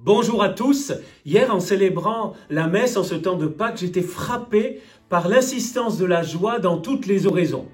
Bonjour à tous. Hier, en célébrant la messe en ce temps de Pâques, j'étais frappé par l'insistance de la joie dans toutes les oraisons.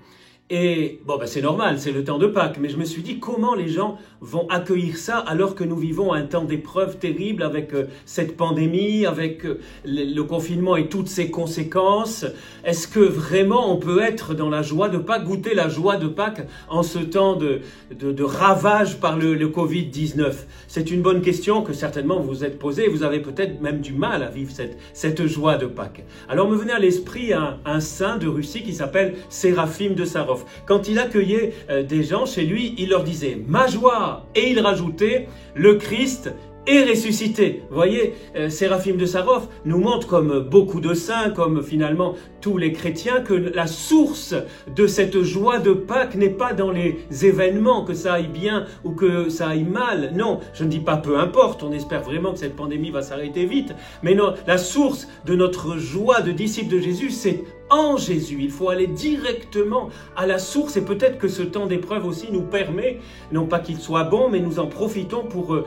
Et bon, c'est normal, c'est le temps de Pâques, mais je me suis dit comment les gens vont accueillir ça alors que nous vivons un temps d'épreuve terrible avec cette pandémie, avec le confinement et toutes ses conséquences. Est-ce que vraiment on peut être dans la joie de Pâques, goûter la joie de Pâques en ce temps de ravage par le Covid-19? C'est une bonne question que certainement vous vous êtes posée et vous avez peut-être même du mal à vivre cette joie de Pâques. Alors me venait à l'esprit un saint de Russie qui s'appelle Séraphime de Sarov. Quand il accueillait des gens chez lui, il leur disait « ma joie » et il rajoutait « le Christ est ressuscité ». Vous voyez, Séraphime de Sarov nous montre, comme beaucoup de saints, comme finalement tous les chrétiens, que la source de cette joie de Pâques n'est pas dans les événements, que ça aille bien ou que ça aille mal. Non, je ne dis pas peu importe, on espère vraiment que cette pandémie va s'arrêter vite. Mais non, la source de notre joie de disciples de Jésus, c'est en Jésus. Il faut aller directement à la source et peut-être que ce temps d'épreuve aussi nous permet, non pas qu'il soit bon, mais nous en profitons pour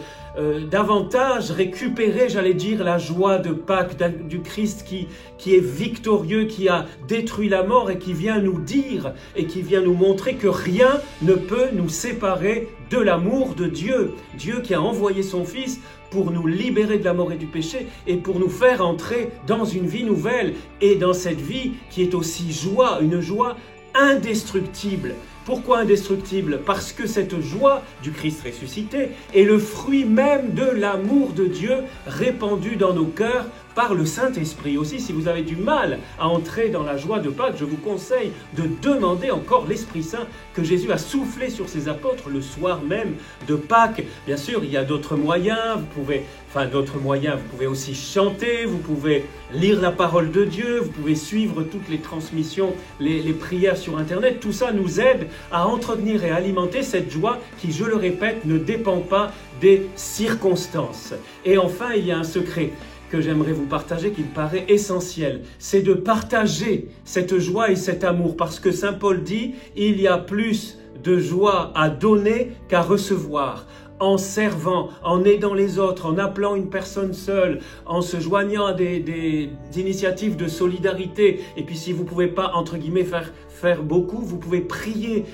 davantage récupérer, j'allais dire, la joie de Pâques, du Christ qui est victorieux, qui a détruit la mort et qui vient nous dire et qui vient nous montrer que rien ne peut nous séparer de l'amour de Dieu. Dieu qui a envoyé son Fils pour nous libérer de la mort et du péché et pour nous faire entrer dans une vie nouvelle et dans cette vie qui est aussi joie, une joie indestructible. Pourquoi indestructible? Parce que cette joie du Christ ressuscité est le fruit même de l'amour de Dieu répandu dans nos cœurs par le Saint-Esprit. Aussi, si vous avez du mal à entrer dans la joie de Pâques, je vous conseille de demander encore l'Esprit Saint que Jésus a soufflé sur ses apôtres le soir même de Pâques. Bien sûr, il y a d'autres moyens, vous pouvez aussi chanter, vous pouvez lire la parole de Dieu, vous pouvez suivre toutes les transmissions, les prières sur Internet. Tout ça nous aide à entretenir et alimenter cette joie qui, je le répète, ne dépend pas des circonstances. Et enfin, il y a un secret que j'aimerais vous partager, qui me paraît essentiel, c'est de partager cette joie et cet amour, parce que Saint Paul dit « il y a plus de joie à donner qu'à recevoir ». En servant, en aidant les autres, en appelant une personne seule, en se joignant à des initiatives de solidarité. Et puis si vous ne pouvez pas, entre guillemets, faire beaucoup, vous pouvez prier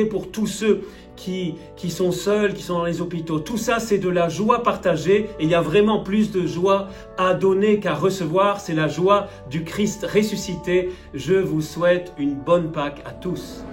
pour tous ceux qui sont seuls, qui sont dans les hôpitaux. Tout ça, c'est de la joie partagée et il y a vraiment plus de joie à donner qu'à recevoir. C'est la joie du Christ ressuscité. Je vous souhaite une bonne Pâques à tous.